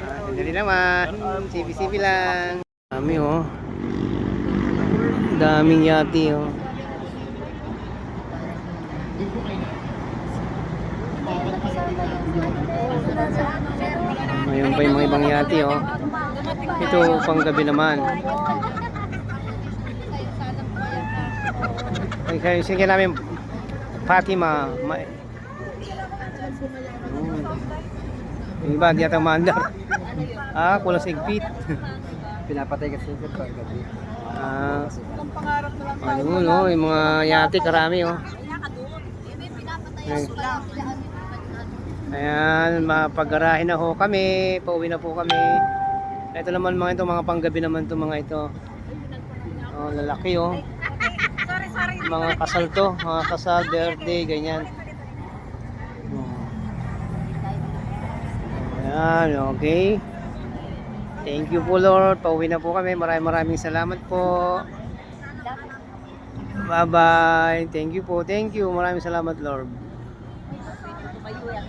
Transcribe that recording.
Sandali naman. Sipi-sipi lang. Dami oh. Daming yati oh. Ngayon pa yung mga ibang yati oh. Ito pang gabi naman. Ay, sige namin Fatima. Yung iba, di ata maandar. Kulang sa igpit. Pinapatay kasi sir pag gabi. Ayun, oh, yung mga yate, karami, oh. Ayan, mapag-garahe na ho kami. Pauwi na po kami. Ito naman mga ito, mga panggabi naman to mga ito. Oh, lalaki, oh. Mga kasal to, mga kasal, birthday, ganyan. Ayan, okay. Thank you po Lord. Pauwi na po kami. Maraming salamat po. Bye-bye. Thank you po. Thank you. Maraming salamat Lord. Tumayo yan.